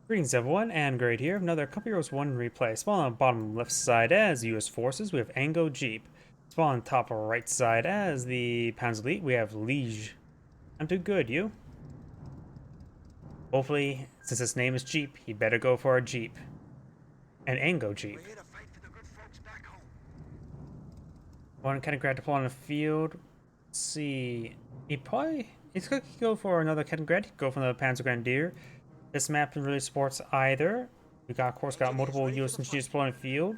Greetings everyone, and Great here. Another Company Heroes 1 replay. Spawn on the bottom left side as US forces, we have Angojeep. Spawn on the top right side as the Panzer Elite, we have Liege. I'm doing good, you? Hopefully, since his name is Jeep, he better go for a Jeep. An Angojeep. One kind of grad deploy on the field. Let's see. He's going to go for another kind of grad. Go from the Panzer Grenadier. This map really supports either. We got, of course, got multiple U.S. engineers deployed in the field.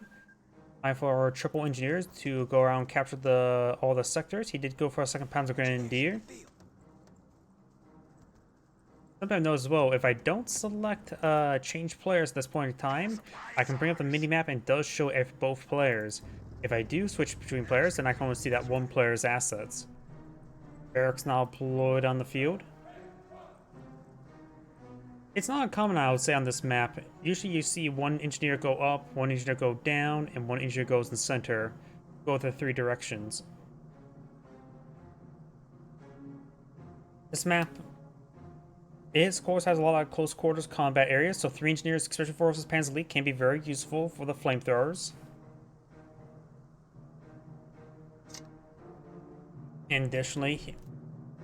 Time for our triple engineers to go around and capture all the sectors. He did go for a second Panzer Grenadier. Something I know as well, if I don't select change players at this point in time, I can bring up the mini-map and it does show both players. If I do switch between players, then I can only see that one player's assets. Eric's now deployed on the field. It's not uncommon, I would say, on this map. Usually you see one engineer go up, one engineer go down, and one engineer goes in the center. Go the three directions. This map of course, has a lot of close quarters combat areas, so 3 engineers, Special Forces Panzer Elite, can be very useful for the flamethrowers. And additionally,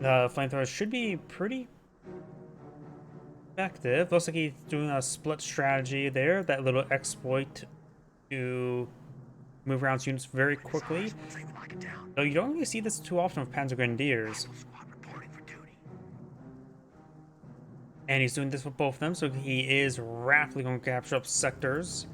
the flamethrowers should be pretty effective. Looks like he's doing a split strategy there, that little exploit to move around units very quickly. Though you don't really see this too often with Panzer Grenadiers. And he's doing this with both of them, so he is rapidly going to capture up sectors.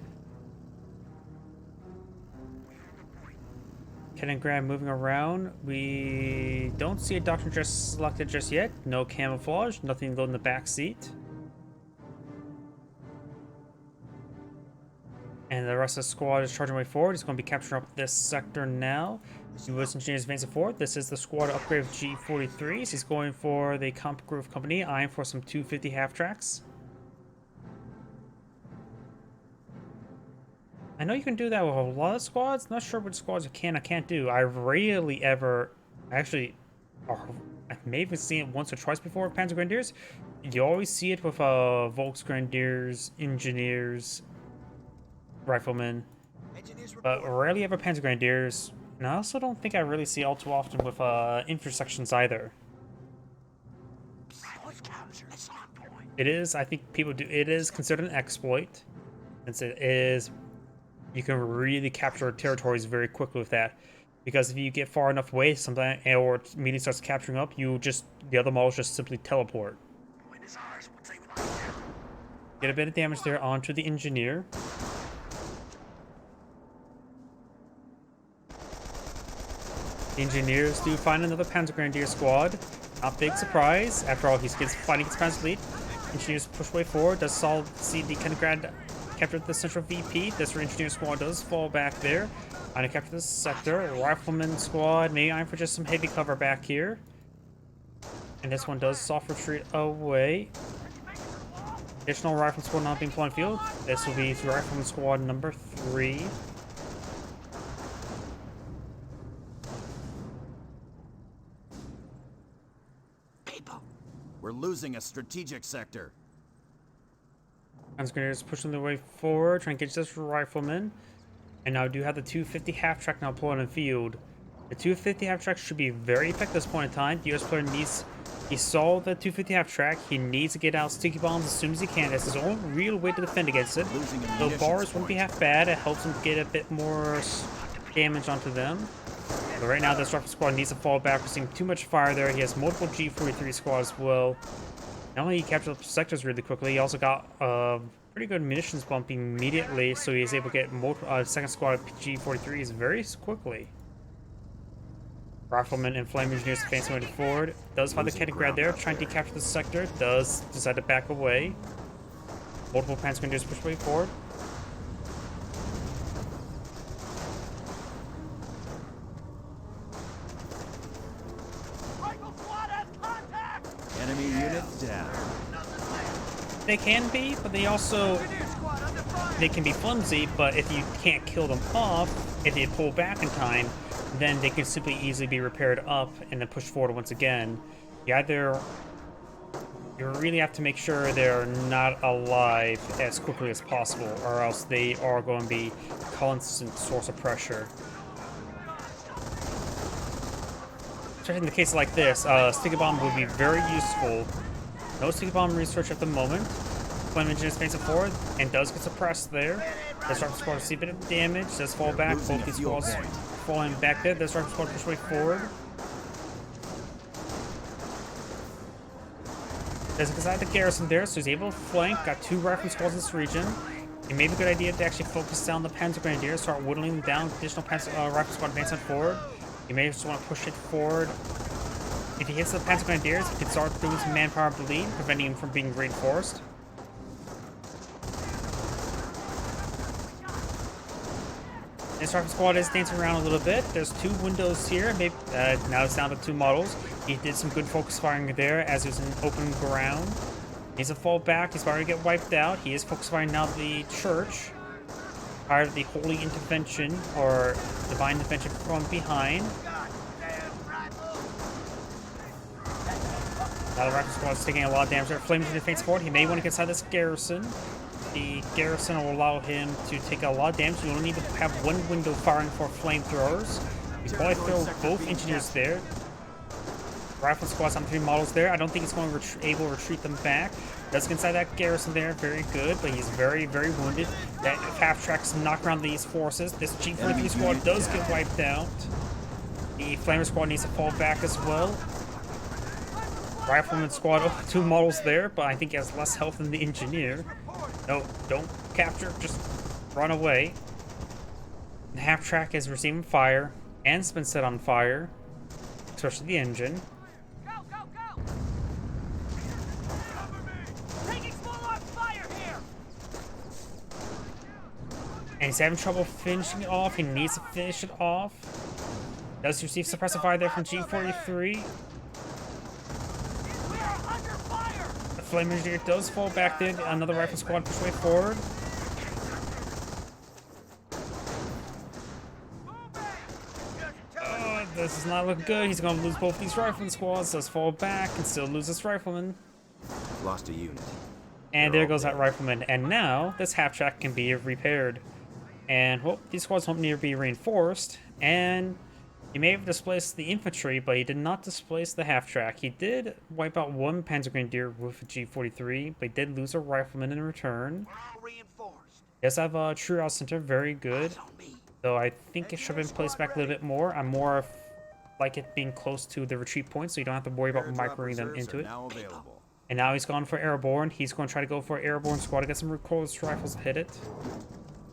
Kaliningrad moving around. We don't see a doctrine just selected just yet. No camouflage, nothing to go in the back seat. And the rest of the squad is charging way forward. He's going to be capturing up this sector now. U.S. engineers advancing forward. This is the squad to upgrade with G43s. He's going for the Comp Groove Company, eyeing for some 250 half-tracks. I know you can do that with a lot of squads. Not sure which squads you can or can't do. I rarely ever... Actually, I've maybe seen it once or twice before with Panzer Grenadiers. You always see it with Volks Grenadiers, Engineers, Riflemen, but rarely ever Panzer Grenadiers. And I also don't think I really see all too often with intersections either. It is, I think people do, it is considered an exploit, since it is, you can really capture territories very quickly with that. Because if you get far enough away, something or meeting starts capturing up, the other models just simply teleport. Get a bit of damage there onto the engineer. Engineers do find another Panzer Grenadier squad. Not big surprise. After all, he's fighting against Panzer Elite. Engineers push way forward. Does see the Kaliningrad capture the central VP. This engineer squad does fall back there. Trying to capture this sector. Rifleman squad maybe eyeing for just some heavy cover back here. And this one does soft retreat away. Additional rifleman squad not being deployed in field. This will be rifleman squad number 3. We're losing a strategic sector. Panzer Grenadiers pushing their way forward, trying to get this rifleman. And now I do have the 250 half-track now deployed in the field. The 250 half-track should be very effective at this point in time. The US player he saw the 250 half-track. He needs to get out sticky bombs as soon as he can. That's his only real way to defend against it. The bars won't be half bad. It helps him get a bit more damage onto them. But right now, this rifle squad needs to fall back. We're seeing too much fire there. He has multiple G43 squads as well. Not only he captured up sectors really quickly, he also got pretty good munitions bump immediately, so he is able to get second squad of G43s very quickly. Rifleman and flame engineers advancing forward. Does find the Kaliningrad there, trying to capture the sector. Does decide to back away. Multiple Panzer Grenadiers push way forward. Enemy unit down. They can be, but they can be flimsy, but if you can't kill them off, if you pull back in time, then they can simply easily be repaired up and then pushed forward once again. You either You really have to make sure they're not alive as quickly as possible, or else they are going to be a constant source of pressure. Especially in the case like this, sticky bomb would be very useful. No sticky bomb research at the moment. Flame engine is facing forward and does get suppressed there. The Striker Squad see a bit of damage, does fall back. Both these squads falling back there. The Striker Squad push way forward. There's inside the garrison there, so he's able to flank. Got 2 rifle squads in this region. It may be a good idea to actually focus down the Panzer Grenadiers, start whittling them down. Additional rifle squad advancing forward. You may just want to push it forward. If he hits the Panzer Grenadiers, he can start doing some manpower bleed, preventing him from being reinforced. This rifle squad is dancing around a little bit. There's 2 windows here. Maybe now it's down to 2 models. He did some good focus firing there as it was in open ground. He's a fall back. He's about to get wiped out. He is focus firing now the church. Prior to the holy intervention or divine intervention from behind. Now the rifle squad is taking a lot of damage there. Flames defense forward. He may want to get inside this garrison. The garrison will allow him to take a lot of damage. You only need to have 1 window firing for flamethrowers. You probably throw both engineers there. Rifle squad's on 3 models there. I don't think he's going to able to retreat them back. Does get inside that garrison there, very good, but he's very, very wounded. That half tracks knock around these forces. This G43 squad does get wiped out. The Flamer squad needs to fall back as well. Rifleman squad, 2 models there, but I think he has less health than the engineer. No, don't capture, just run away. The half track is receiving fire and it's been set on fire, especially the engine. Go, go, go! Cover me! Taking small arms fire here! And he's having trouble finishing it off. He needs to finish it off. Does receive suppressive fire there from G43. We are under fire! The flame engineer does fall back there. Another rifle squad push way forward. Oh, this does not look good. He's going to lose both these rifleman squads. Does fall back and still lose this rifleman. Lost a unit. And there goes that rifleman. And now this half track can be repaired. And well, these squads don't need to be reinforced. And he may have displaced the infantry, but he did not displace the half track. He did wipe out 1 Panzer Grenadier with a G43, but he did lose a rifleman in return. He does have a true out center, very good. Though I think it should have been placed back a little bit more. I'm more like it being close to the retreat point, so you don't have to worry about microing them into it. And now he's gone for airborne. He's going to try to go for airborne squad to get some recoilless rifles to hit it.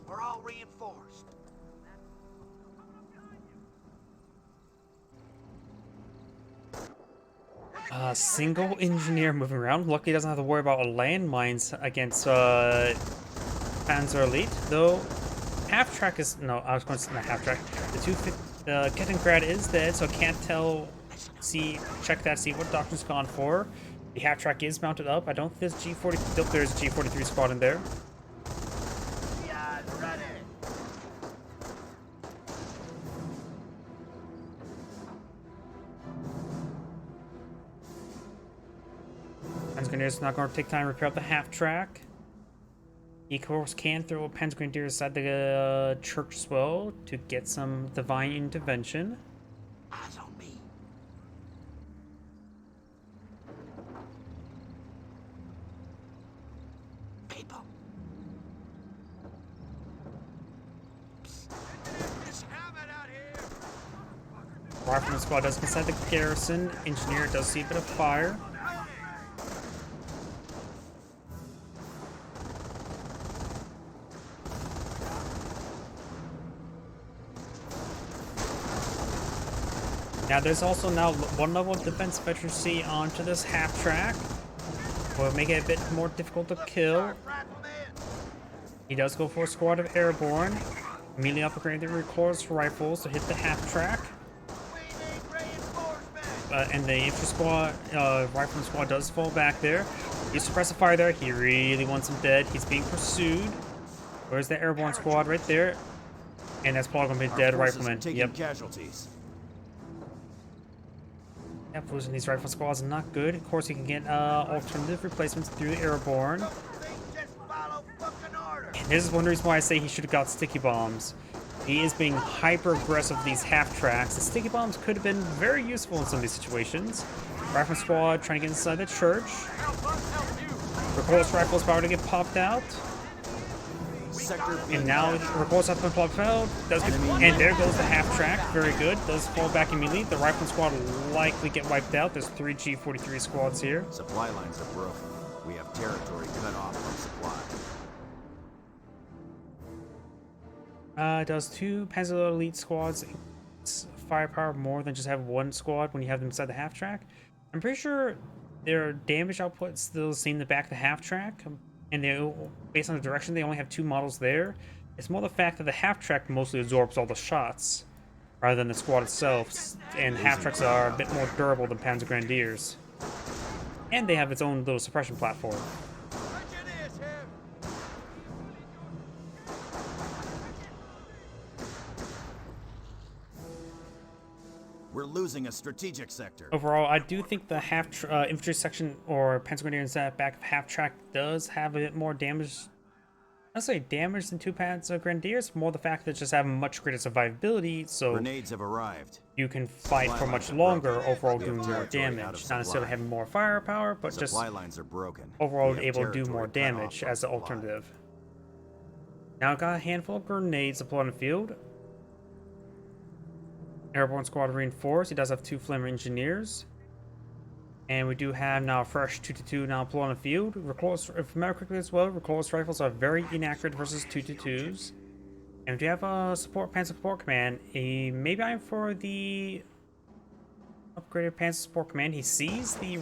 We're all reinforced. Single engineer moving around. Luckily, he doesn't have to worry about landmines against Panzer Elite. Though, half track is no. I was going to say not half track. The 250 Kettengrad is dead, so I can't tell. Check that. See what doctor's gone for. The half track is mounted up. I don't think there's G40. Nope, there's a G43 squad in there. Panzer Grenadiers not going to take time to repair up the half track. He, of course, can throw a Panzer Grenadier inside the church as well to get some divine intervention. Eyes on me. People. Rifleman squad does get inside the garrison. Engineer does see a bit of fire. Now there's also now 1 level of defense efficiency onto this half track. Will make it a bit more difficult to kill. He does go for a squad of airborne. Immediately upgrading the recoilless rifles to hit the half track. And the infantry squad, rifleman squad does fall back there. He's suppressive fire there. He really wants him dead. He's being pursued. Where's the airborne squad right there? And that's probably going to be dead rifleman. Yep. Casualties. Yep, losing these rifle squads is not good. Of course, you can get alternative replacements through the airborne. Just follow fucking orders. And this is one reason why I say he should have got sticky bombs. He is being hyper aggressive with these half tracks. The sticky bombs could have been very useful in some of these situations. Rifle squad trying to get inside the church. Recoilless rifle is about to get popped out. Sector B. And now recoilless has been popped out. And there goes the half track. Very good. Does fall back immediately. The rifle squad will likely get wiped out. There's 3 G43 squads here. Supply lines are broken. We have territory cut off from supply. Does 2 Panzer Elite squads firepower more than just have 1 squad when you have them inside the half track? I'm pretty sure their damage output still seen the back of the half track, and they, based on the direction, they only have 2 models there. It's more the fact that the half track mostly absorbs all the shots, rather than the squad itself, and half tracks are a bit more durable than Panzer Grenadiers. And they have its own little suppression platform. We're losing a strategic sector. Overall, I do think the infantry section or Panzer Grenadiers at back of half track does have a bit more damage. I'd say damage than 2 Panzer Grenadiers, more the fact that just have much greater survivability, so Grenades have arrived. you can fight for much longer, overall doing more damage. Not necessarily having more firepower, but just Supply lines are broken. overall We have able to do territory more cut off damage from as an supply. alternative. Now I've got a handful of grenades deployed on the field. Airborne squad reinforced. He does have 2 Flamer engineers. And we do have now a fresh 222 now deployed on the field. Recoilless, if I remember quickly as well, recoilless rifles are very inaccurate versus 222s. And we do have a Panzer Support Command. Maybe I'm for the upgraded Panzer Support Command. He sees the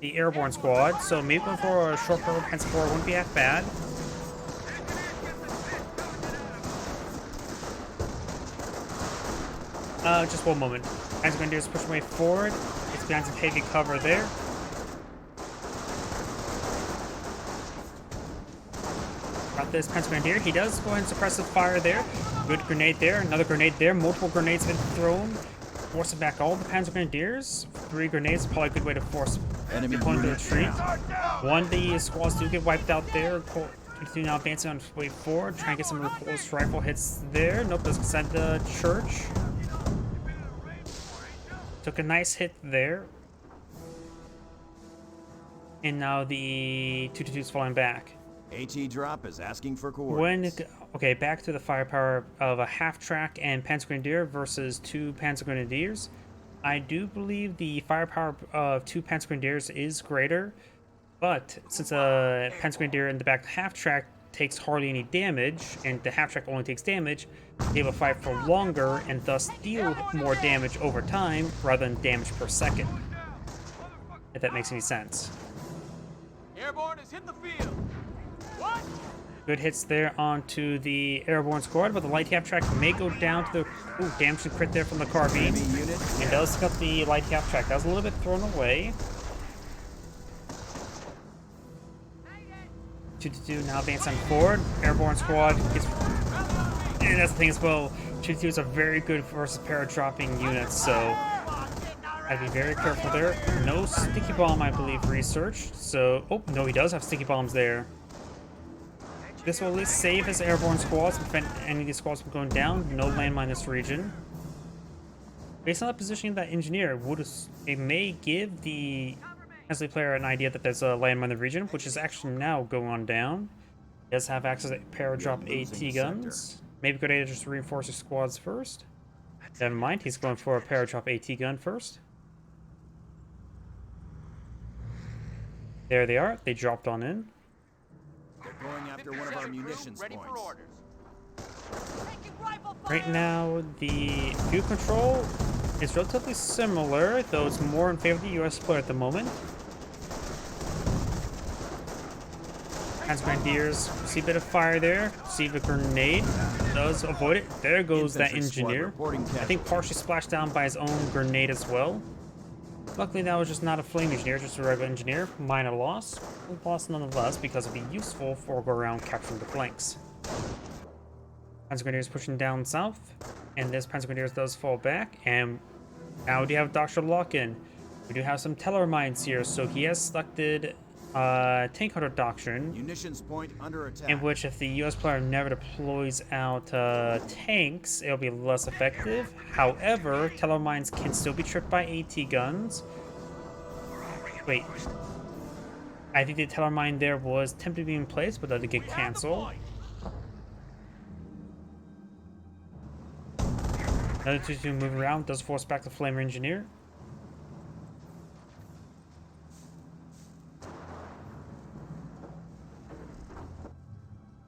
airborne squad, so maybe going for a short barrel Panzer Support wouldn't be half bad. Just one moment. Panzer Grenadiers push way forward. It's behind some heavy cover there. Got this Panzer Grenadier. He does go ahead and suppress the fire there. Good grenade there. Another grenade there. Multiple grenades have been thrown. Forcing back all the Panzer Grenadiers. 3 grenades, probably a good way to force Enemy the opponent to unit retreat. down. One of the squads do get wiped out there. 22 now advancing on his way forward. Trying to get some recoilless rifle hits there. Nope, doesn't send the church. Took a nice hit there. And now the 222 is falling back. HE drop is asking for coordinates. Okay, back to the firepower of a half track and Panzer Grenadier versus 2 Panzer Grenadiers. I do believe the firepower of 2 Panzer Grenadiers is greater, but since a Panzer Grenadier in the back of the half track takes hardly any damage, and the half track only takes damage, they will fight for longer and thus deal more damage over time rather than damage per second. If that makes any sense. Airborne has hit the field. What? Good hits there onto the airborne squad, but the light half track may go down to the damage and crit there from the carbine. Enemy unit And does pick up the light half track. That was a little bit thrown away. 222 now advancing forward. Airborne squad gets. And that's the thing as well. 222s are very good versus para-dropping units, so I'd be very careful there. No sticky bomb, I believe, researched. So, oh no, he does have sticky bombs there. This will at least save his airborne squads and prevent any of these squads from going down. No landmine in this region. Based on the positioning of that engineer, it may give the Hensley player an idea that there's a landmine in the region, which is actually now going on down. He does have access to para-drop AT guns. Maybe good idea to just reinforce his squads first. Never mind, he's going for a para-drop AT gun first. There they are. They dropped on in. They're going after one of our munitions Ready for points. orders. Right now, the view control is relatively similar, though it's more in favor of the US player at the moment. Panzer Grenadiers see a bit of fire there, see the grenade, does avoid it. There goes that Infantry squad engineer. reporting I think partially splashed down by his own grenade as well. Luckily, that was just not a flame engineer, just a regular engineer. Minor loss. Loss nonetheless, because it'd be useful for go around capturing the flanks. Panzer Grenadiers pushing down south, and this Panzer Grenadiers does fall back, and now we have Dr. Lock-in. We do have some teller mines here, so he has selected tank hunter doctrine, Munitions point under attack. in which if the US player never deploys out tanks, it'll be less effective. However, teller mines can still be tripped by AT guns. Wait. I think the teller mine there was attempted to be in place, but that did get canceled. Another 2-2 move around does force back the Flamer Engineer.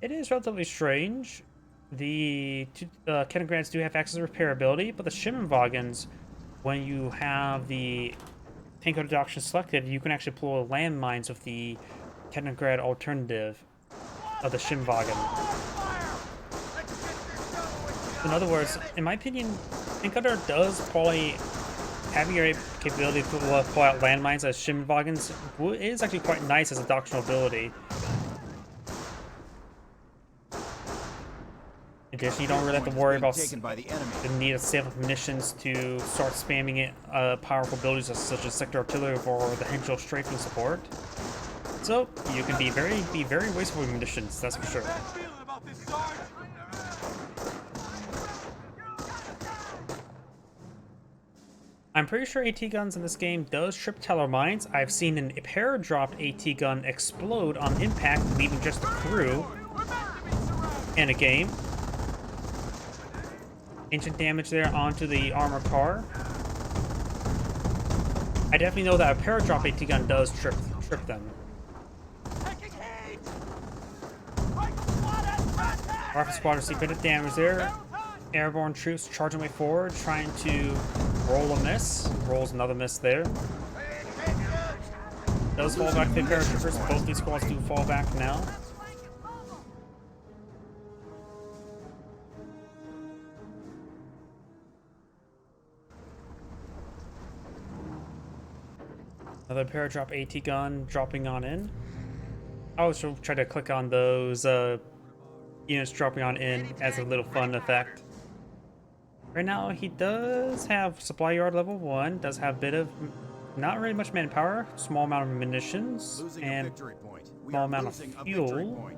It is relatively strange. The cannon grants do have access to repairability, but the Schimmenwagens, when you have the tank adoption selected, you can actually pull landmines with the Kennengrad alternative of the Schimmenwagen. In other words, in my opinion, tank hunter does probably having your capability to pull out landmines as Schimmenwagens is actually quite nice as a doctrinal ability. In addition, you don't really have to worry about the need of saving munitions to start spamming it powerful abilities such as sector artillery or the Henschel strafing support. So you can be very wasteful with munitions, that's for sure. I'm pretty sure AT guns in this game does trip teller mines. I've seen an pair-dropped AT gun explode on impact, leaving just the crew in a game. Ancient damage there onto the armored car. I definitely know that a pair-drop AT gun does trip them. Rifle squad received a bit of damage there. Airborne troops charging way forward, trying to roll a miss. Rolls another miss there. Does fall back to the paratroopers. Both these squads do fall back now. Another paradrop AT gun dropping on in. I always try to click on those units dropping on in as a little fun effect. Right now, he does have supply yard level 1, does have a bit of, not really much manpower, small amount of munitions, and small amount of fuel.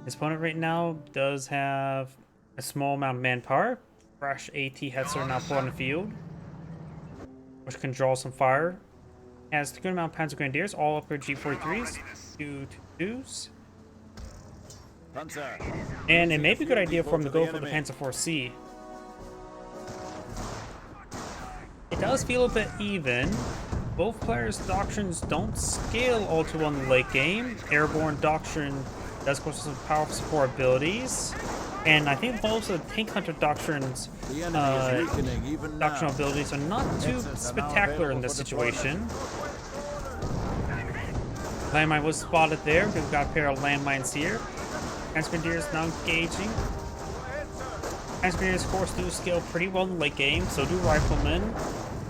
His opponent right now does have a small amount of manpower. Fresh AT Hetzer now put on the field, which can draw some fire. Has a good amount of Panzer Grenadiers, all upgrade G43s, 2-2s. And it may be a good idea for him to go for the Panzer IV-C. It does feel a bit even. Both players' doctrines don't scale all too well in the late game. Airborne doctrine does cost some powerful support abilities. And I think most of the tank hunter doctrines, doctrinal abilities are not too spectacular in this situation. Landmine was spotted there. We've got a pair of landmines here. Grenadiers now engaging. Grenadiers, of course, do scale pretty well in the late game, so do riflemen.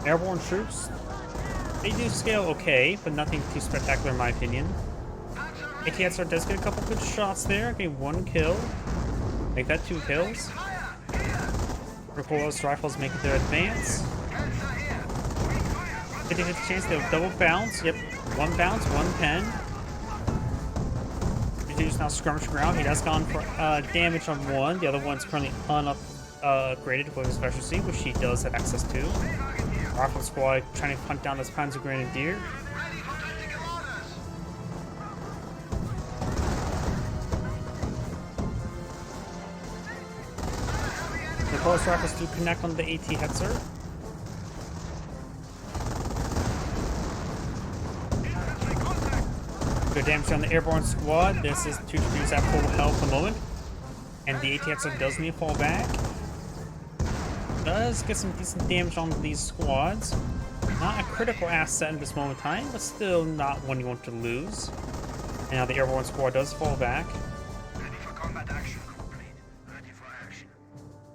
Airborne troops, they do scale okay, but nothing too spectacular in my opinion. ATSR does get a couple good shots there, getting 1 kill. Make that 2 kills. Recoilless rifles making their advance. 50-50 chance they'll double bounce. Yep, 1 bounce, 1 pen. He's now skirmishing around. He has gone for damage on 1. The other one's currently upgraded with his specialty, which he does have access to. Rifle squad trying to hunt down this Panzer Grenadier. The close rifles do connect on the AT Hetzer. Good damage on the airborne squad. This is 2-2s at full health at the moment. And the AT Hetzer does need to fall back. Does get some decent damage on these squads. Not a critical asset at this moment in time, but still not one you want to lose. And now the airborne squad does fall back. Ready for combat action, complete. Ready for action.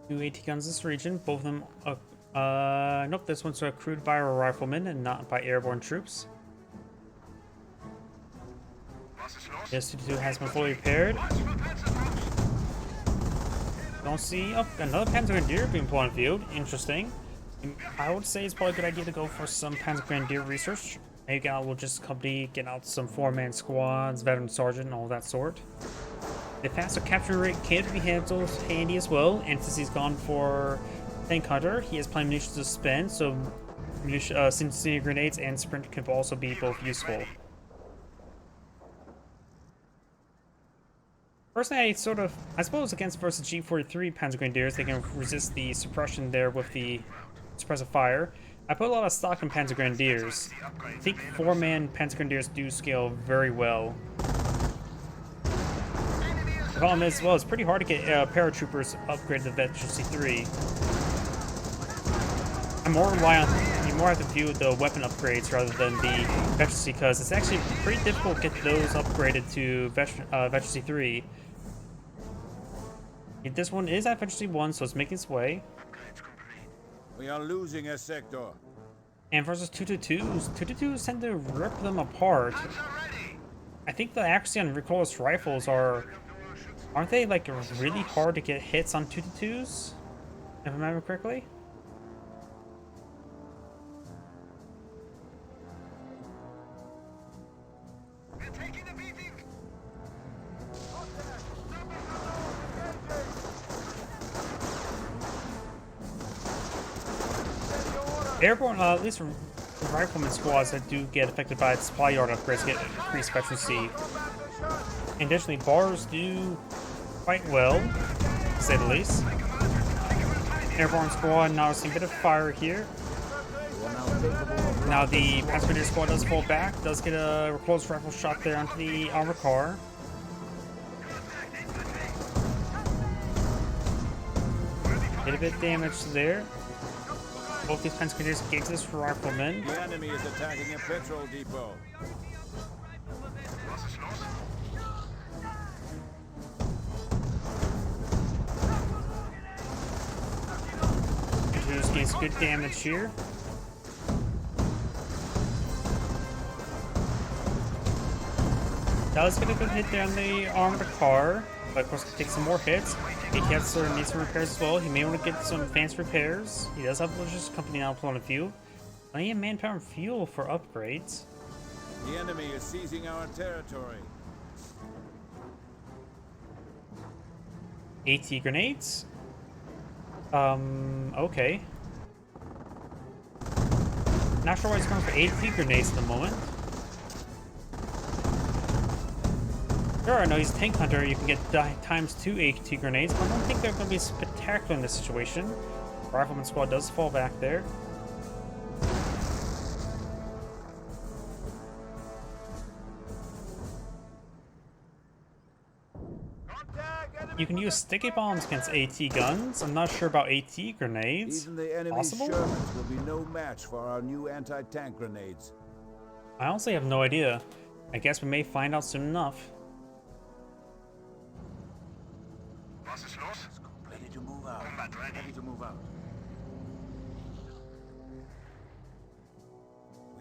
2 AT guns this region, both of them, nope, this one's crewed by a rifleman and not by airborne troops. This 2-2 has been fully repaired. Don't see, oh, another Panzer Grenadier being put on field, interesting. I would say it's probably a good idea to go for some Panzer Grenadier research. Maybe get out Logistics Company, get out some 4-man squads, veteran sergeant, and all that sort. The faster capture rate can be handled handy as well, and since he's gone for tank hunter, he has plenty of munitions to spend, so incendiary grenades and sprint can also be both useful. Personally, I suppose against versus G43 Panzer Grenadiers, they can resist the suppression there with the suppressive fire. I put a lot of stock in Panzer Grenadiers. I think 4-man Panzer Grenadiers do scale very well. The problem is, well, it's pretty hard to get paratroopers upgraded to Veterancy 3. I'm more reliant on, you more have to view the weapon upgrades rather than the Veterancy, because it's actually pretty difficult to get those upgraded to Veterancy 3. This one is at Veterancy 1, so it's making its way. We are losing a sector. And versus 222s, 222s tend to rip them apart. I think the accuracy on recoilless rifles aren't they like really hard to get hits on 222s? If I remember correctly? Airborne, at least rifleman squads that do get affected by supply yard upgrades get increased veterancy. And additionally, bars do quite well, to say the least. Airborne squad now seeing a bit of fire here. Now the Panzer Grenadier squad does fall back, does get a recoilless rifle shot there onto the armor car. Did a bit of damage there. Both these Panzer Grenadiers gigs this for riflemen. The enemy is attacking a petrol depot. Just gains good damage here. Does get a good hit there on the armored car, but of course it takes some more hits. He needs some repairs as well. He may want to get some advanced repairs. He does have a logistics company now pulling a few. Plenty of manpower and fuel for upgrades. The enemy is seizing our territory. AT grenades? Okay. Not sure why he's going for AT grenades at the moment. Sure, I know he's a tank hunter, you can get ×2 AT grenades, but I don't think they're going to be spectacular in this situation. Rifleman squad does fall back there. You can use sticky bombs against AT guns. I'm not sure about AT grenades. Even the enemy's Shermans will be no match for our new anti-tank grenades. I honestly have no idea. I guess we may find out soon enough. Ready to move out. Ready to move out.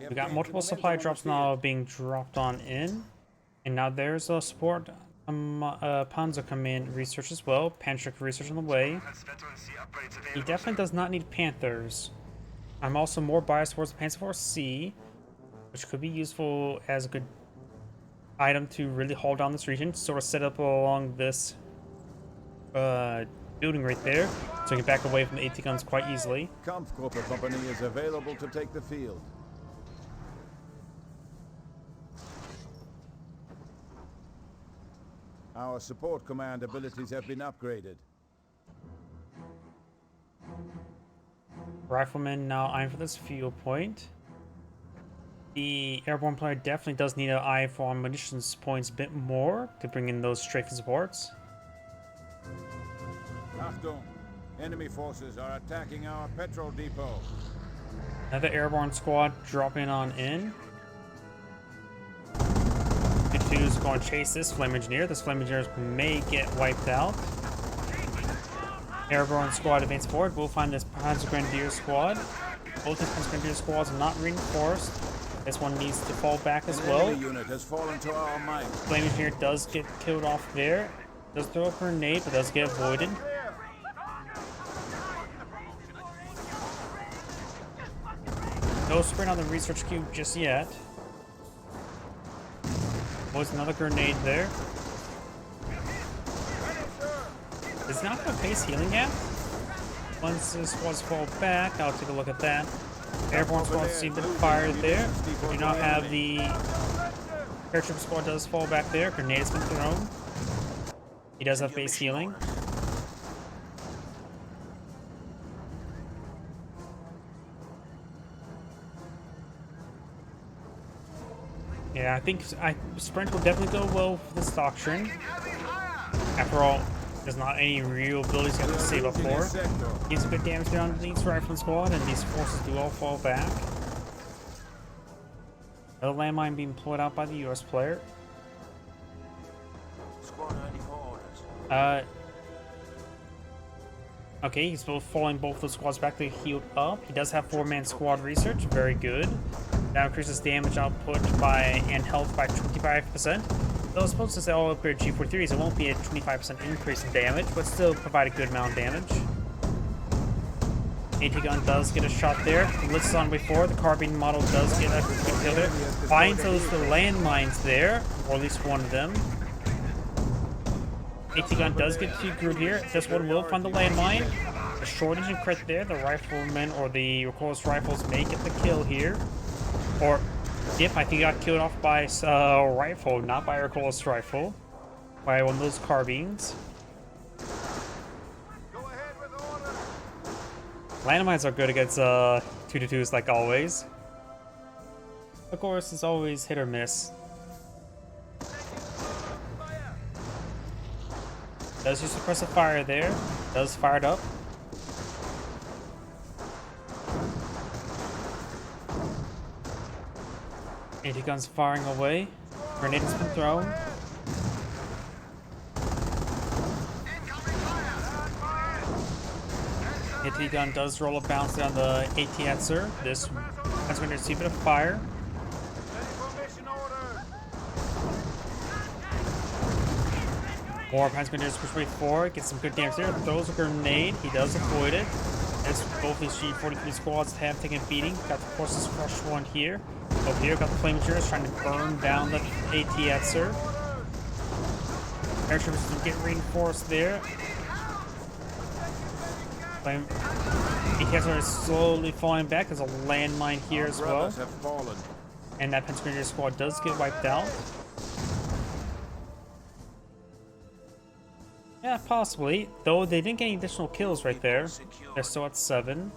We got multiple supply drops now being dropped on in. And now there's a support Panzer Command research as well. Panzer research on the way. He definitely does not need Panthers. I'm also more biased towards the Panzer Force C, which could be useful as a good item to really hold down this region. Sort of set up along this building right there, so we can back away from the AT guns quite easily. Kampfgruppe Company is available to take the field. Our support command abilities have been upgraded. Rifleman now eyeing for this fuel point. The airborne player definitely does need an eye for munitions points a bit more to bring in those strafing supports. Achtung! Enemy forces are attacking our petrol depot. Another airborne squad dropping on in. The 2's going to chase this flame engineer. This flame engineer may get wiped out. Airborne squad advance forward. We'll find this Panzer Grenadier squad. Both these Panzer Grenadier squads are not reinforced. This one needs to fall back as well. Enemy unit has fallen to our might. Flame engineer does get killed off there. Does throw a grenade, but does get avoided. No sprint on the research cube just yet. Was another grenade there. Is not going to face healing gap. Once this squads fall back, I'll take a look at that. Airborne squad see the fire there. We do not have the paratroop squad does fall back there. Grenade has been thrown. He does have base healing. Yeah, I think sprint will definitely go well for this doctrine. After all, there's not any real abilities you have to save up for. Gives good damage down to each rifle squad, and these forces do all fall back. Another landmine being pulled out by the US player. Okay, he's both falling both the squads back to healed up. He does have 4-man squad research, very good. That increases damage output by and health by 25%. Though it's supposed to say all upgrade G43s, it won't be a 25% increase in damage, but still provide a good amount of damage. AT gun does get a shot there. Listed on before, the carbine model does get a good kill there. Finds those the landmines there, or at least one of them. AT gun does get too good here. This one will find the landmine. A shortage in crit there. The riflemen or the recoilless rifles may get the kill here. Or, yep, I think he got killed off by a rifle, not by a recoilless rifle. By one of those carbines. Landmines are good against 2-2s like always. Of course, it's always hit or miss. Does use suppressive fire there. Does fire it up. AT gun's firing away. Grenade has been thrown. AT gun does roll a bounce down the AT-Etzer. This is going to receive a bit of fire. More Panzer Grenadiers push way forward, gets some good damage there. Throws a grenade, he does avoid it. As both these G43 squads have taken a beating. Got the forces rush one here. Over here, got the Flamingers trying to burn down the AT-Etzer. Airtroopers get reinforced there. AT-Etzer is slowly falling back. There's a landmine here as well. And that Panzer Grenadier squad does get wiped out. Yeah, possibly. Though they didn't get any additional kills right there. They're still at 7.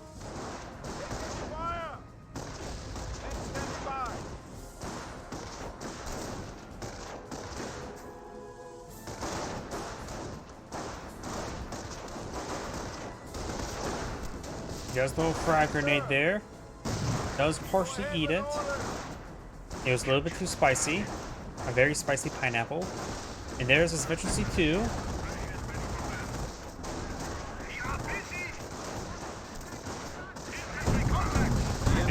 There's no frag grenade there. Does partially eat it. It was a little bit too spicy. A very spicy pineapple. And there's his efficiency too.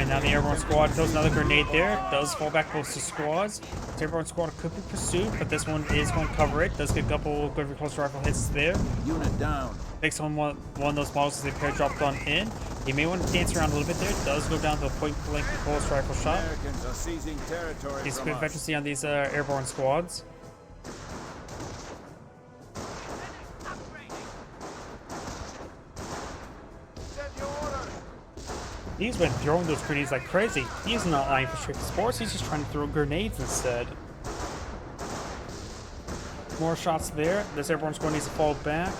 And now the airborne squad throws another grenade there. Does fall back close to squads. The airborne squad could be pursued, but this one is going to cover it. Does get a couple good close rifle hits there. Unit down. Takes on one of those models as they pair dropped on in. He may want to dance around a little bit there. Does go down to a point blank close rifle shot. Americans are seizing territory He's from good us. efficiency on these airborne squads. He's been throwing those grenades like crazy. He's not lying for straight sports, he's just trying to throw grenades instead. More shots there. This airborne squad needs to fall back.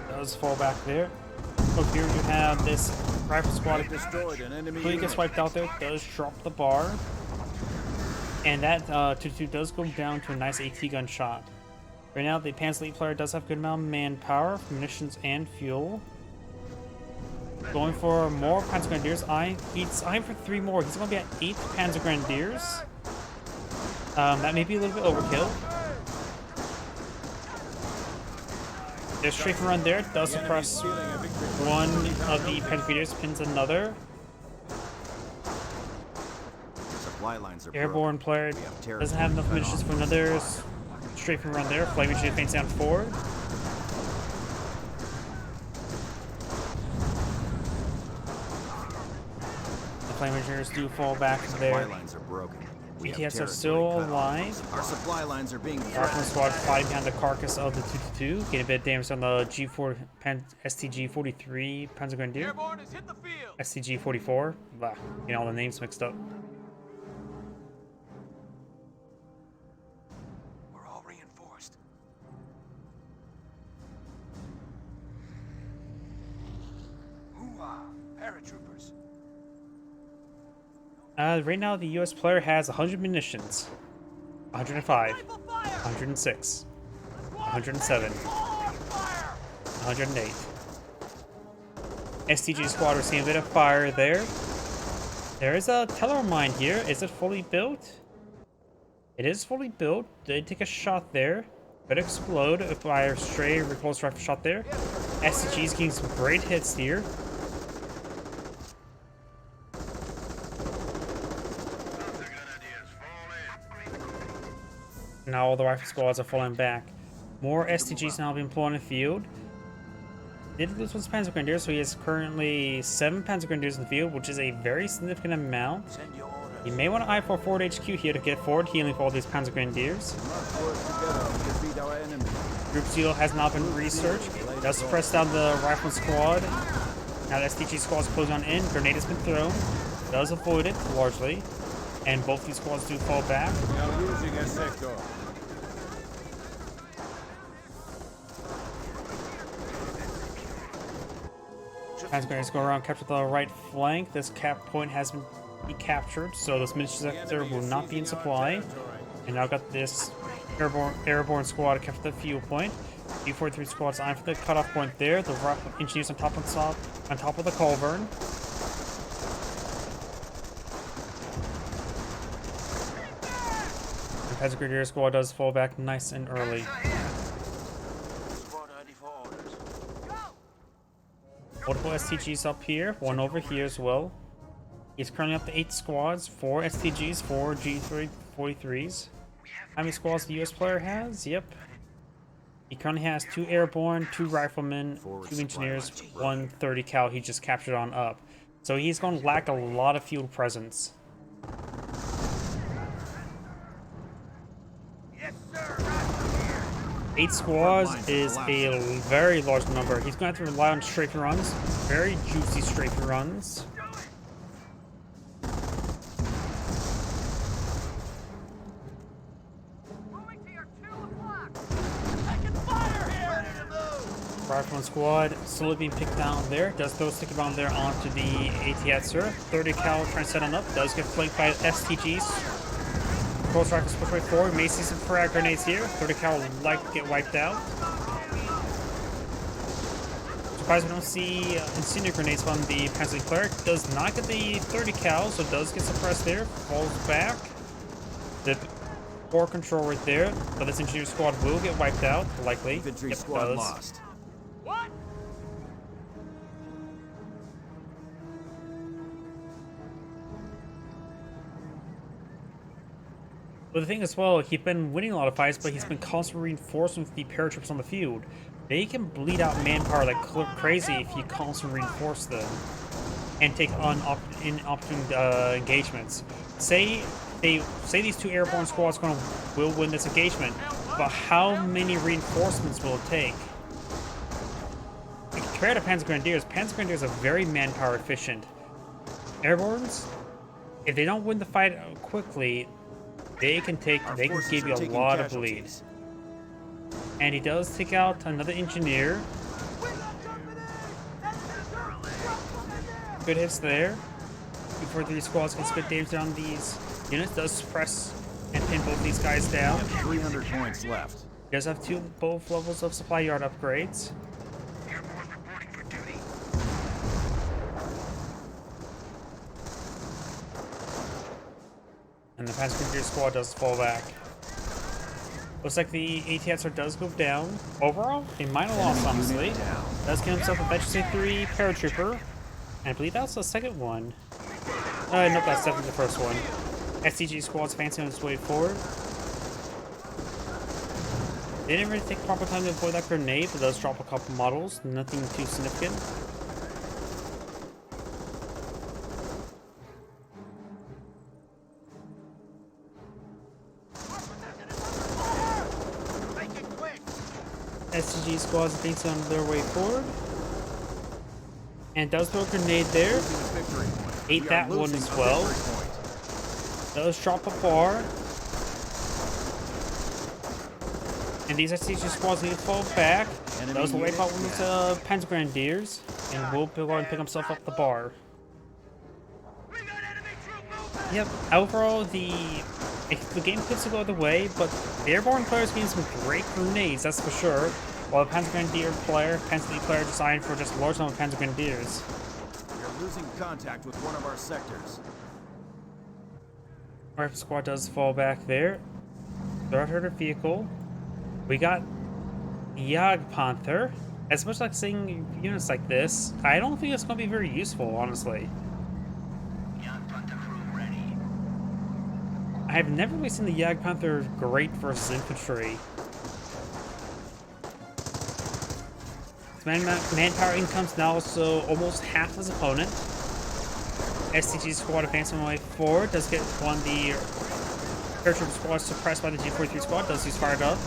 Does fall back there. Over here you have this rifle squad. Destroyed an enemy Completely gets wiped out there. Does drop the bar. And that 2-2 does go down to a nice AT gun shot. Right now the Panzer Elite player does have a good amount of manpower, munitions, and fuel. Going for more Panzer Grenadiers. He's eyeing for 3 more. He's going to be at 8 Panzer Grenadiers. That may be a little bit overkill. There's strafing run there. Does suppress one of the Panzer Grenadiers. Pins another. Supply lines are Airborne player doesn't have enough munitions for another strafing run there. Flaming Shade faints down forward. Flame Engineers do fall back Supply there. lines are broken. We have BTS are territory still cut off. alive. Our supply lines are being Rifleman squad fighting behind the carcass of the 222, getting a bit of damage on the G4 STG-43 Panzergrenadier, Airborne has hit the field. STG-44. Blah, getting all the names mixed up. We're all reinforced. Hoo-ah! Paratroopers. Right now, the U.S. player has 100 munitions, 105, 106, 107, 108. STG squad are seeing a bit of fire there. There is a teller mine here. Is it fully built? It is fully built. Did take a shot there. Could explode if by a stray repulse rifle shot there. STG's getting some great hits here. Now all the rifle squads are falling back. More STGs now being deployed in the field. Did lose one Panzer Grenadier, so he has currently 7 Panzer Grenadiers in the field, which is a very significant amount. Send your orders. You may want to eye for forward HQ here to get forward healing for all these Panzer Grenadiers. Must work together to defeat our enemy. Group Seal has not been researched. Does press down the Rifleman squad. Now the STG squad's closing on in. Grenade has been thrown. Does avoid it, largely. And both these squads do fall back. We are losing a sector. Panzer Grenadiers go around, capture the right flank. This cap point has been captured, so this munitions sector will not be in supply. And now got this airborne squad to capture the fuel point. B-43 squad's eyeing for the cutoff point there. The engineers on top of the culvern. The Panzer Grenadier squad does fall back nice and early. Squad ready for orders. Multiple STGs up here, one over here as well. He's currently up to 8 squads, 4 STGs, 4 G43s. How many squads the US player has? Yep. He currently has 2 airborne, 2 riflemen, 2 engineers, 1 30 cal he just captured on up. So he's going to lack a lot of field presence. Yes, sir. Right here. 8 squads is a very large number. He's going to have to rely on strafing runs, very juicy strafing runs. Moving to your 2 o'clock. Taking fire here. Ready to move. Rifleman squad slowly being picked down there. Does throw a sticky bomb there onto the ATSR. 30 cal trying to set on up. Does get flanked by STGs. Close rifles push right forward. May see some frag grenades here. 30 cal would like to get wiped out. Surprised we don't see incendiary grenades from the Panzer Cleric. Does not get the 30 cal, so does get suppressed there. Falls back. The poor control right there. But this engineer squad will get wiped out, likely. Infantry Yep, squad does. lost. What? But the thing as well, he's been winning a lot of fights, but he's been constantly reinforcing with the paratroops on the field. They can bleed out manpower like crazy if you constantly reinforce them and take on inopportune engagements. Say these 2 airborne squads will win this engagement, but how many reinforcements will it take? Compared to Panzer Grenadiers are very manpower efficient. Airbornes, if they don't win the fight quickly, they can Our forces give are you a taking lot of bleed. casualties. And he does take out another engineer. Good hits there. Before 3 squads can spit damage on these units, does suppress and pin both these guys down. 300 points left. He does have both levels of supply yard upgrades. Airborne reporting for duty. And the Panzer Grenadier squad does fall back. Looks like the ATSR does go down. Overall, a minor loss, honestly. Unit down. Does get himself a Veteran 3 paratrooper. And I believe that's the second one. Nope, that's definitely the first one. STG squad's fancy on its way forward. They didn't really take proper time to avoid that grenade, but does drop a couple models. Nothing too significant. SCG squads advancing on their way forward. And does throw a grenade there. Losing the victory point. Ate We are that one losing as a well. victory point. Does drop a bar. And these SCG squads need to fall back. Enemy Does wipe unit out one of down. the Pentagram-deers. And will go and pick himself up the bar. We got enemy troop movement! Yep, overall the game could still go the way, but the airborne players getting some great grenades, that's for sure. While the Pentagram-deer player designed for just large number of Pentagram-deers. We are losing contact with one of our sectors. Rifle squad does fall back there. Throw her vehicle. We got Jagdpanther. As much like seeing units like this, I don't think it's going to be very useful, honestly. I have never really seen the Jagdpanther great versus infantry. Manpower income's now also almost half his opponent. STG squad advancing on the way forward. Does get one of the paratrooper squad suppressed by the G43 squad. Does use fired up.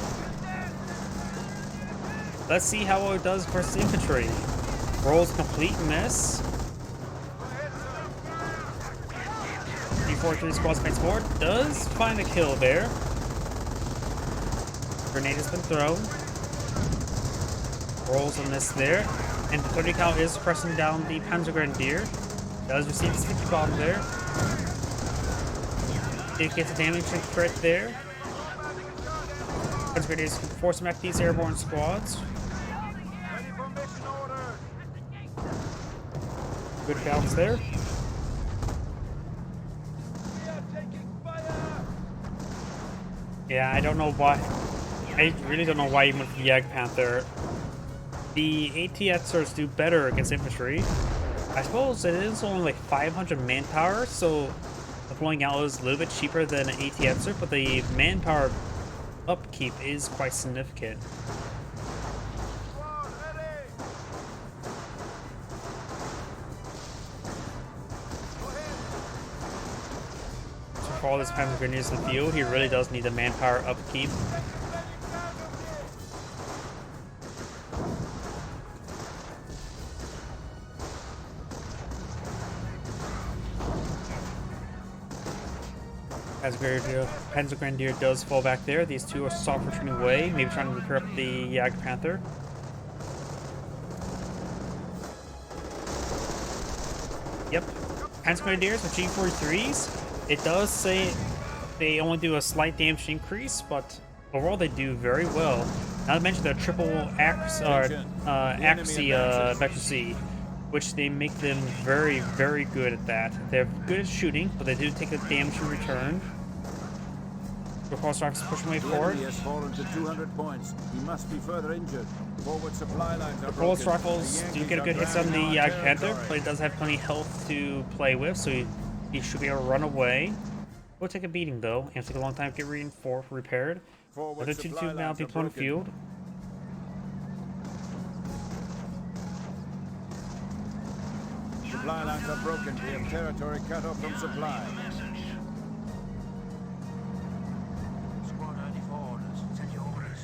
Let's see how it does versus infantry. Rolls complete miss. G43 squad advance forward. Does find a kill there. Grenade has been thrown. Rolls a miss there. And the 30 cal is pressing down the Panzergrenadier. Does receive a sticky bomb there. It gets a damage and crit there. Panzergrenadiers can force back these airborne squads. Ready for mission order! Good bounce there. We are taking fire! Yeah, I don't know why. I really don't know why you went for the Jagdpanther. The ATSers do better against infantry. I suppose it is only like 500 manpower, so deploying out is a little bit cheaper than an ATSer, but the manpower upkeep is quite significant. Squad, ready! Go ahead! So for all this Panzer Grenadiers in the field, he really does need the manpower upkeep. As Panzer Grenadier does fall back there, these two are soft retreating away, maybe trying to repair up the Jagdpanther. Yep, Panzer Grenadiers with G43s, it does say they only do a slight damage increase, but overall they do very well. Not to mention their triple accuracy Vector C, which they make them very, very good at that. They're good at shooting, but they do take the damage in return. Repulse rifles pushing way The forward. enemy has fallen to 200 points. He must be further injured. Forward supply lines are Repulse broken. rifles The do Yankees get a are good hit on the drowning our Jagdpanther, territory. but it does have plenty of health to play with, so he should be able to run away. We'll take a beating though, and take a long time to get repaired. Forward Other supply 2-2 now lines are people on broken. field. Supply lines are broken. We have territory cut off from supply. Squad ready for orders. Send your orders.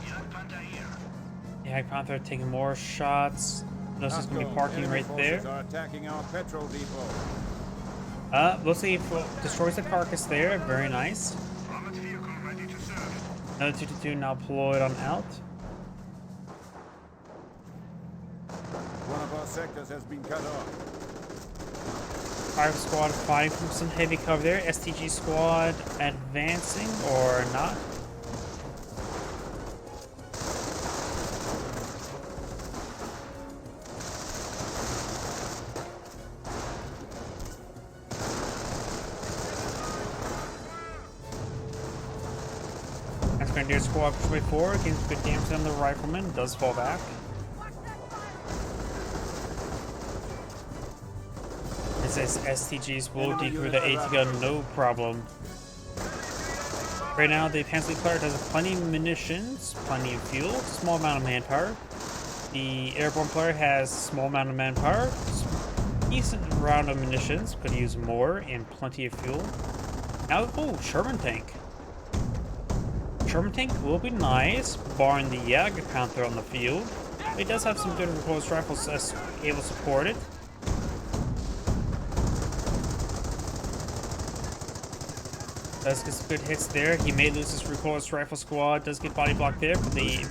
Jagdpanther here. Jagdpanther taking more shots. Notice he's going to be parking Enemy right forces there. are attacking our petrol depot. We'll see if it destroys the carcass there. Very nice. Armored vehicle ready to serve. Another 2-2 now deployed on out. One of our sectors has been cut off. Fire squad fighting from some heavy cover there. STG squad advancing or not. Grenadier squad push way forward, gains good damage on the rifleman, does fall back. It says STGs will decrew the AT gun, no problem. Right now, the Panzer player has plenty of munitions, plenty of fuel, small amount of manpower. The airborne player has small amount of manpower, decent round of munitions, could use more, and plenty of fuel. Now, oh, Sherman tank. Sherman tank will be nice, barring the Jager Panther on the field. It does have some good recoilless rifles that's able to support it. Does get some good hits there. He may lose his recoilless rifle squad. Does get body blocked there, but the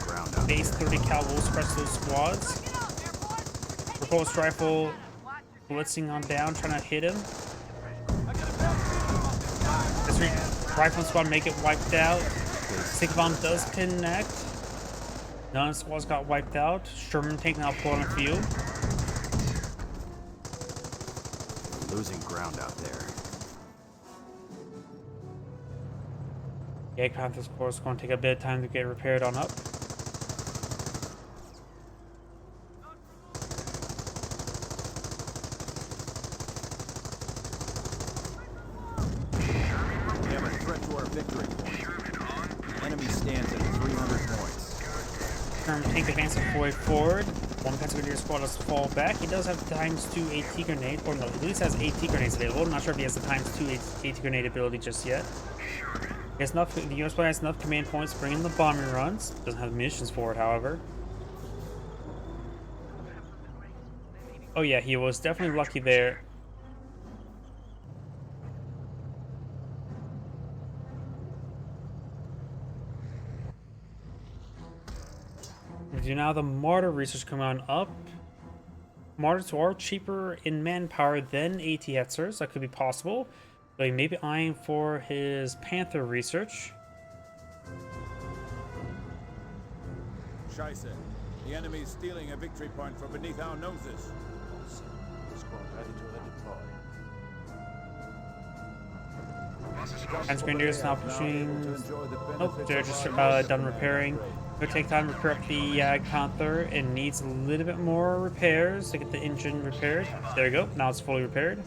base 30 cal will suppress those squads. Recoilless rifle blitzing on down, trying to hit him. This rifle squad may get wiped out. Stick bomb does connect. None of the squads got wiped out. Sherman tank now pulled on the field. Losing ground out there. Yeah, Panther's core is going to take a bit of time to get repaired on up. We have a threat to our victory point. The enemy stands at 300 points. Sherman tank advancing fully forward. One Pennsylvania squad does fall back. He does have ×2 AT grenade, or no, at least has AT grenades available. I'm not sure if he has the ×2 AT grenade ability just yet. He has enough, the US player has enough command points to bring in the bombing runs. Doesn't have munitions for it, however. Oh yeah, he was definitely lucky there. We do now have the mortar research coming on up. Mortars are cheaper in manpower than AT Hetzers. That could be possible. So he may be eyeing for his Panther research. Scheisse. The enemy is stealing a victory point from beneath our noses. And Grenadiers now pushing. Nope, they're just done repairing. It'll take time to repair up the Jag Panther. It needs a little bit more repairs to get the engine repaired. There we go. Now it's fully repaired.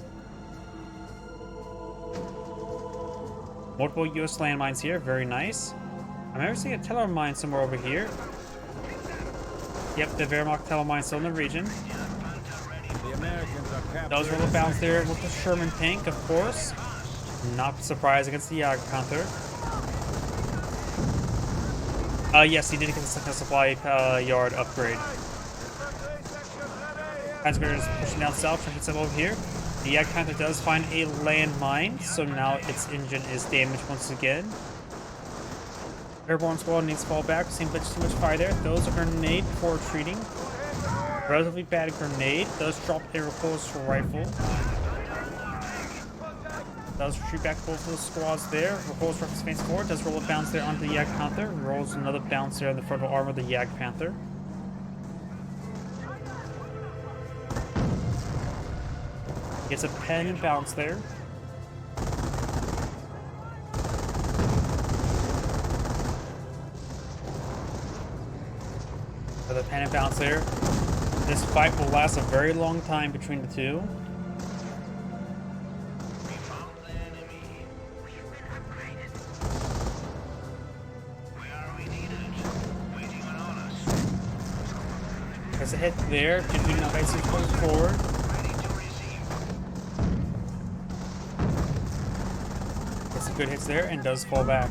Multiple US landmines here. Very nice. I'm ever seeing a teller mine somewhere over here. Yep, the Wehrmacht teller mine still in the region. The Americans are captured. Does roll a bounce there with the Sherman tank, of course. Not surprised against the Jag Panther. Yes, he did get the supply yard upgrade. Transmitter is pushing down south, trying to hit some over here. The Jag Panther does find a landmine, so now its engine is damaged once again. Airborne squad needs to fall back. Same glitch, too much fire there. Those a grenade before retreating. Relatively bad grenade. Does drop a recoilless rifle. Does retreat back both of the squads there. Recoilless rifle space forward. Does roll a bounce there onto the Jag Panther. Rolls another bounce there on the frontal armor of the Jag Panther. Gets a pen and bounce there. Another pen and bounce there. This fight will last a very long time between the two. There's a hit there. Continuing now basically forward. Gets some good hits there and does fall back.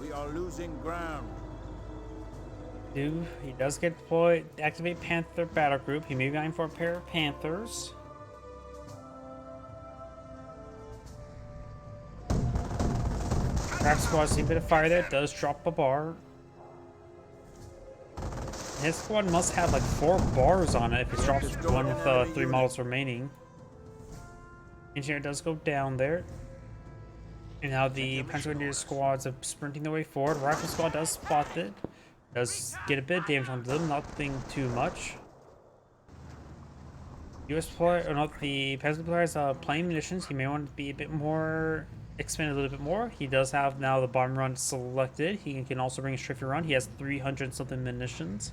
We are losing ground. He does get deployed. Activate Panther battle group. He may be going for a pair of Panthers. Crack squad seeing a bit of fire there. Does drop a bar. His squad must have like 4 bars on it if it drops one with 3 models remaining. Engineer does go down there. And now the Pennsylvania squads are sprinting their way forward. Rifle squad does spot it. Does get a bit of damage onto them, nothing too much. US player, or not the peasant player, is playing munitions. He may want to be a bit more, expand a little bit more. He does have now the bomb run selected. He can also bring a strafing run. He has 300 something munitions.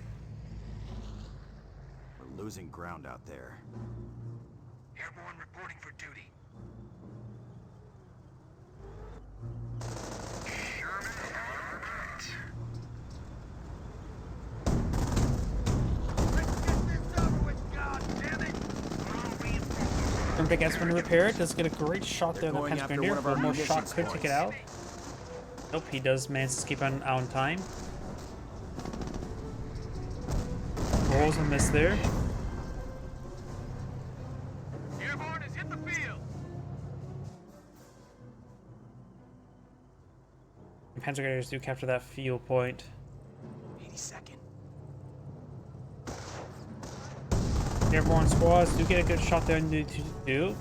We're losing ground out there. Airborne reporting for duty. Sherman on route. Sherman gets one to repair it. Does get a great shot there on the Going Panther after Grenadier. one of our One more shot munitions could take it out. Nope, he does manage to escape out in time. Rolls a miss there. Airborne has hit the field. The Panzer Grenadiers do capture that field point. 82nd. Airborne squads do get a good shot there in the 2-2.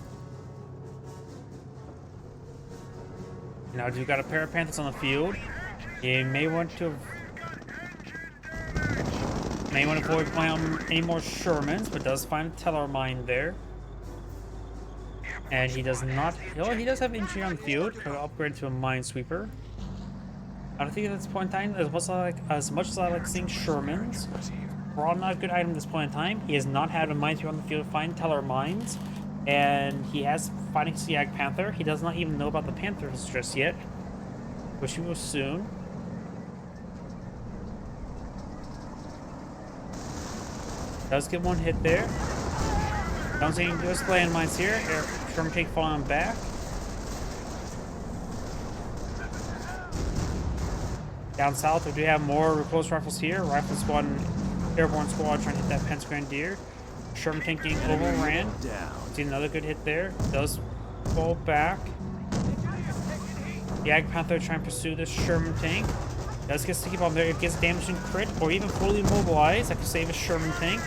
Now do got a pair of Panthers on the field. You may want to avoid playing on any more Shermans, but does find a Teller mine there. And he does not. Oh, he does have infantry on the field. Could upgrade to a minesweeper. I don't think at this point in time, as much as I like seeing Shermans, we're not a good item at this point in time. He has not had a minesweeper on the field to find Teller mines, and he has fighting Siag Panther. He does not even know about the Panthers just yet, which he will soon. Does get one hit there. Don't see any just landmines here. Sherman tank falling back. Down south, we do have more close rifles here. Rifle squad and airborne squad trying to hit that Pence Grenadier. Sherman tank getting overran. See another good hit there. Does fall back. The Ag Panther trying to pursue this Sherman tank. Does get sticky bomb there. It gets damage and crit, or even fully immobilized. That could save a Sherman tank.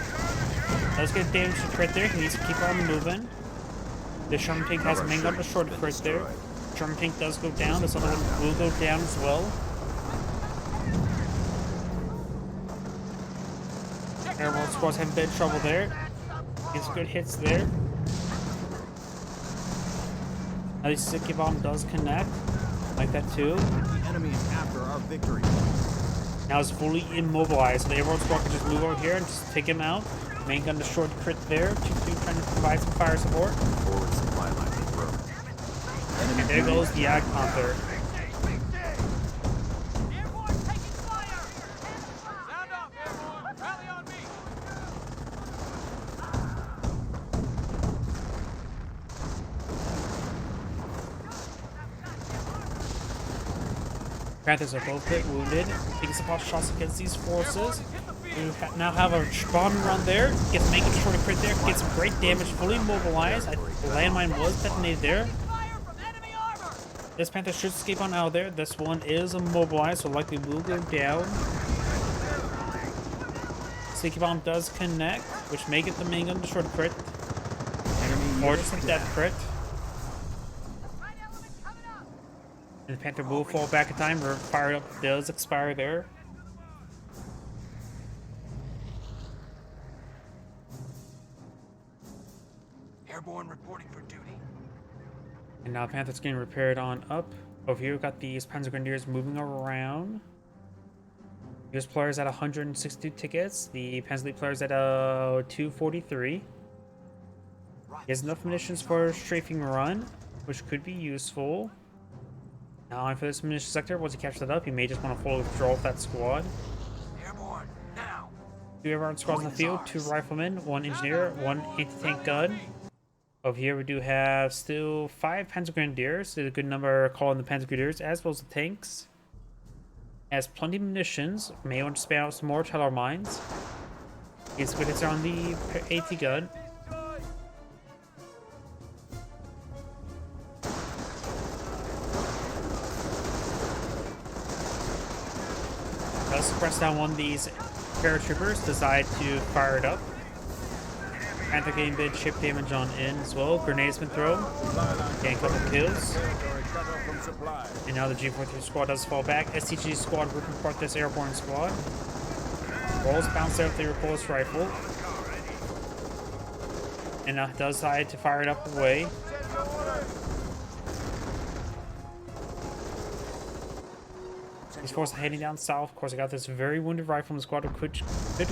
Does get damage and crit there. He needs to keep on moving. The Sherman tank has main gun to short crit there. Sherman tank does go down. This other one will go down as well. Airborne squads have a bit of trouble there. Gets good hits there. Now the sticky bomb does connect. Like that too. The enemy is after our victory. Now it's fully immobilized. So the airborne squad can just move over here and just take him out. Main gun to short crit there. 2-2 trying to provide some fire support. Forward supply line confirmed. And there goes the Ag Panther. Airborne taking fire. Sound off, Airborne. Rally on me. Panthers are both hit wounded. Taking some hot shots against these forces. We now have a bomb run there. Gets main gun to short crit there. Gets some great damage. Fully immobilized. The landmine was detonated there. Fire from enemy armor. This Panther should escape on out of there. This one is immobilized, so likely will go down. Sticky bomb does connect, which may get the main gun to short crit. Or just a death crit. Right element coming up. And the Panther will fall back in time. Her fire up does expire there. Airborne reporting for duty. And now Panther's getting repaired on up. Over here, we've got these Panzer Grenadiers moving around. US players at 162 tickets. The Panzer League players at 243. He has enough munitions for a strafing run, which could be useful. Now, for this munition sector, once he captures that up, he may just want to fully withdraw with that squad. Airborne, now. 2 airborne squads in the field, 2 riflemen, 1 engineer, 1 anti-tank gun. Over here, we do have still 5 Panzer Grenadiers. There's a good number calling the Panzer Grenadiers, as well as the tanks. Has plenty of munitions. May want to spam out some more Teller mines. Gets good hits on the AT gun. Does press down one of these paratroopers. Decide to fire it up. Panther getting big chip damage on in as well. Grenades been thrown. Getting a couple kills. And now the G43 squad does fall back. STG squad ripping apart this airborne squad. Rolls bounce out the repulse rifle. And now does decide to fire it up away. These forces heading down south. Of course, I got this very wounded rifleman squad who could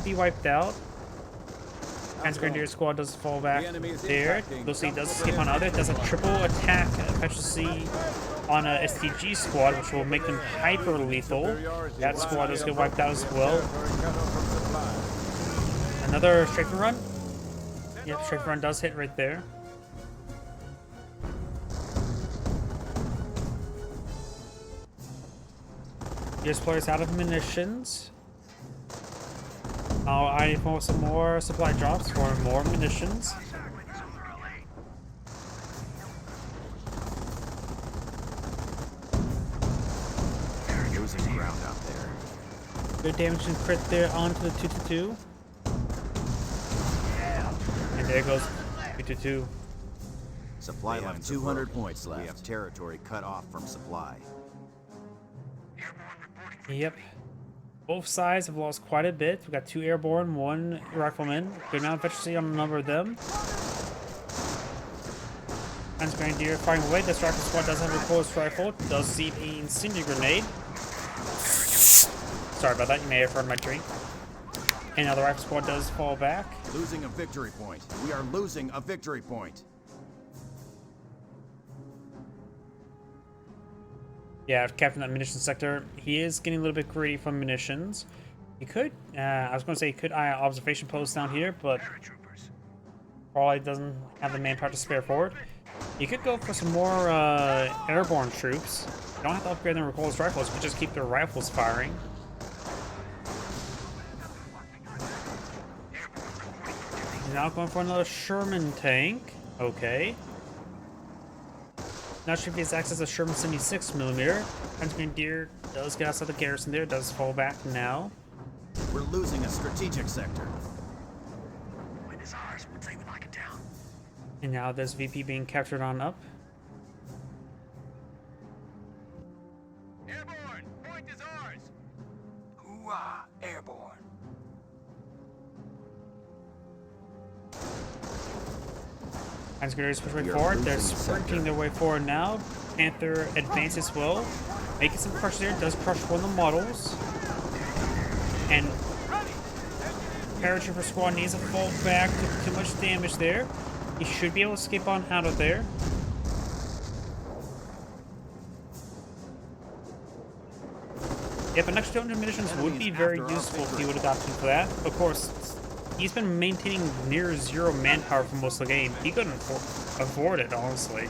be wiped out. Panzer Grenadier squad does fall back there. You'll see he does escape on other. It does a triple attack efficiency on a STG squad, which will make them hyper lethal. That squad does get wiped out as well. Another strafing run. Yep, strafing run does hit right there. This player's out of munitions. Oh, I need for some more supply drops for more munitions. Losing ground out there. Good damage and crit there onto the 222. And there goes 222. Supply left 200 points left. We have territory cut off from supply. Yep. Both sides have lost quite a bit. We've got 2 airborne, 1 rifleman. Good amount of efficiency on a number of them. Hans Grenadier firing away. This rifle squad does have a close rifle. Does see an incendiary grenade. Sorry about that. You may have heard my drink. And now the rifle squad does fall back. Losing a victory point. We are losing a victory point. Yeah, captain that munitions sector. He is getting a little bit greedy from munitions. He could, I was going to say he could eye observation posts down here, but probably doesn't have the manpower to spare for it. You could go for some more airborne troops. You don't have to upgrade their recoilless rifles, you could just keep their rifles firing. He's now going for another Sherman tank. Okay. Not sure if he has access to Sherman 76mm. Hans Grenadier does get outside the garrison there, does fall back now. We're losing a strategic sector. When it's ours, we'll take we knock it down. And now there's VP being captured on up. Airborne! Point is ours! Hoo-ah! Airborne. Hans Grenadiers pushing We are forward. They're losing sprinting sector. their way forward now. Panther advances well. Making some crush there. Does crush one of the models. And paratrooper squad needs to fall back. Took too much damage there. He should be able to escape on out of there. Yep, an extra 200 munitions would be very useful if he would adopt him for that. Of course, he's been maintaining near 0 manpower for most of the game. He couldn't afford it, honestly.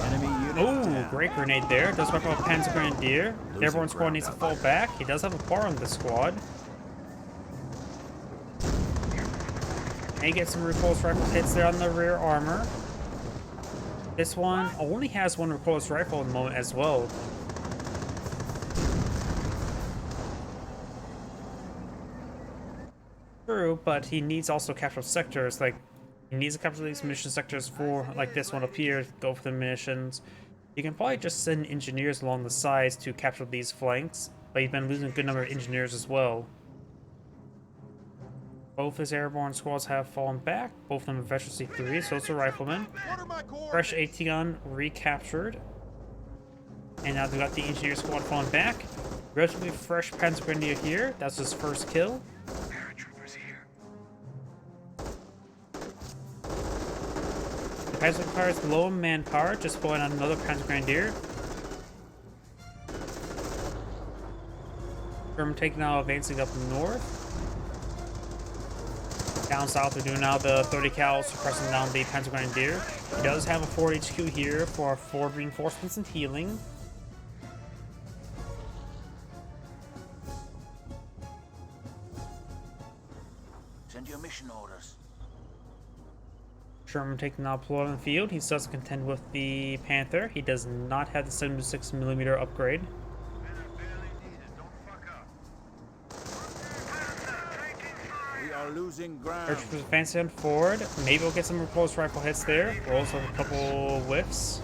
Enemy unit Oh, down. great grenade there. Does wipe out Panzer Grenadier. Losing Airborne squad ground needs to out fall there. back. He does have a bar on the squad. May get some recoilless rifle hits there on the rear armor. This one only has 1 recoilless rifle at the moment as well. True, but he needs also capture sectors. Like, he needs to capture these mission sectors for, like this one up here, go for the munitions. You can probably just send engineers along the sides to capture these flanks, but you've been losing a good number of engineers as well. Both his airborne squads have fallen back. Both of them are efficiency 3, so it's a rifleman. Fresh AT gun recaptured. And now they've got the engineer squad falling back. Relatively fresh Panzer Grenadier here. That's his first kill. Paratroopers here. The Panzer Grenadier is low in manpower, just pulling out another Panzer Grenadier. German taking now advancing up north. Down south, they're doing now the 30 cal suppressing down the Panzer Grenadier. He does have a 4 HQ here for 4 reinforcements and healing. Send your mission orders. Sherman taking now deployed on the field. He still has to contend with the Panther. He does not have the 76mm upgrade. We are losing ground. Paratroopers advancing forward. Maybe we'll get some recoilless rifle hits there. Rolls with a couple whiffs.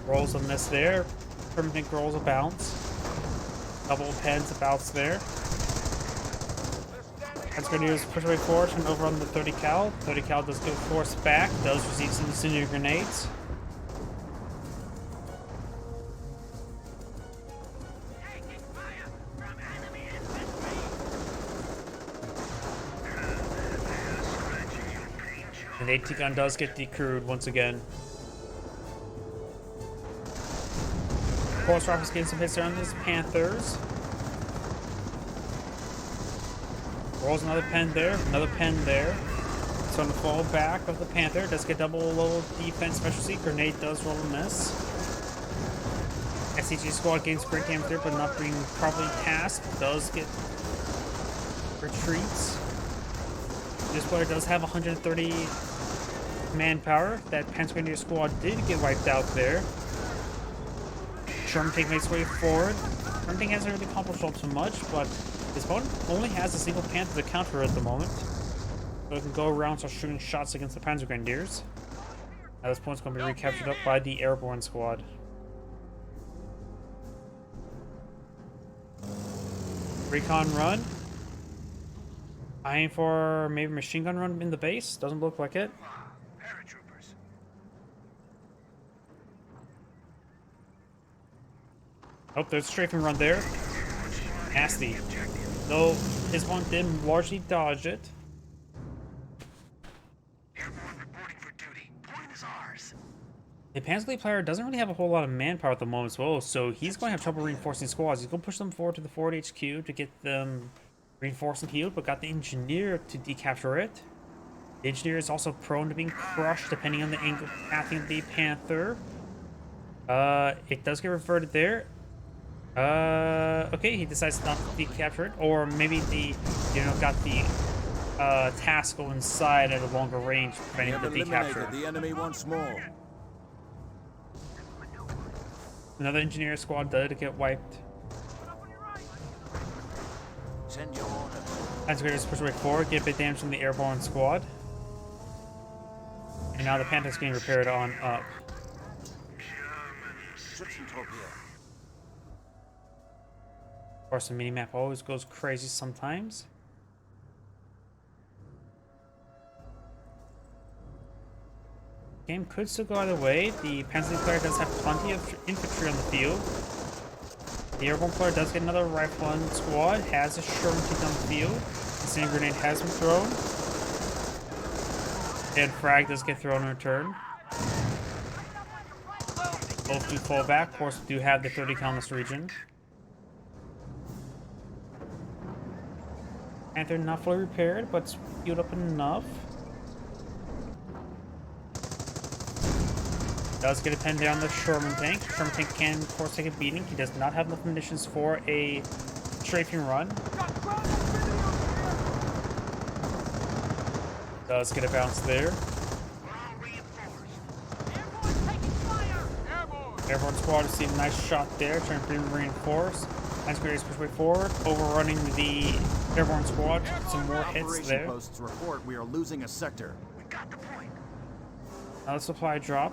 Rolls a miss there. Permanent rolls a bounce. Double pens a bounce there. That's going to do is push away forward, turn over on the 30 cal. 30 cal does go force back, does receive some incendiary grenades. Taking fire from enemy infantry! And the AT gun does get decrewed once again. Force rifles getting some hits there on these Panthers. Rolls another pen there, another pen there. So going to fall back of the Panther. Does get double level defense specialty. Grenade does roll a miss. SCG squad gains great damage there, but not being properly tasked. Does get retreats. This player does have 130 manpower. That Panther squad did get wiped out there. Sherman Tank makes way forward. Sherman Tank hasn't really accomplished all too much, but his opponent only has a single Panther to counter at the moment. So it can go around and start shooting shots against the Panzer Grenadiers. Now this point's going to be recaptured up by the airborne squad. Recon run. Eyeing for maybe machine gun run in the base. Doesn't look like it. Paratroopers. Oh, there's a strafing run there. Nasty. Though his one did largely dodge it. Airborne reporting for duty. Point is ours. The Panzer player doesn't really have a whole lot of manpower at the moment as well, so he's going to have trouble reinforcing squads. He's going to push them forward to the forward HQ to get them reinforced and healed, but got the engineer to decapture it. The engineer is also prone to being crushed depending on the angle pathing of the Panther. It does get reverted there. Okay, he decides not to decapture it, or maybe got the taskle inside at a longer range, We preventing have the decapture. eliminated the enemy once more. Another engineer squad did get wiped. Send your order. Panzer Grenadiers push away forward, get a bit damage from the airborne squad. And now the Panther's getting repaired on up. Ships and torpedo. Of course, the minimap always goes crazy sometimes. Game could still go either way. The Panzer player does have plenty of infantry on the field. The airborne player does get another rifleman squad, has a Sherman Tank on the field. The same grenade has been thrown. And frag does get thrown in return. Both do fall back. Of course, we do have the 30 cal in this region. Panther not fully repaired, but healed up enough. Does get a pen down the Sherman Tank. Sherman Tank can, of course, take a beating. He does not have enough munitions for a strafing run. Does get a bounce there. Airborne squad received a nice shot there, trying to bring reinforce. Panzer Grenadiers push way forward, overrunning the airborne squad. Some more hits Operation there. posts report we are losing a sector. We got the point. Another supply drop.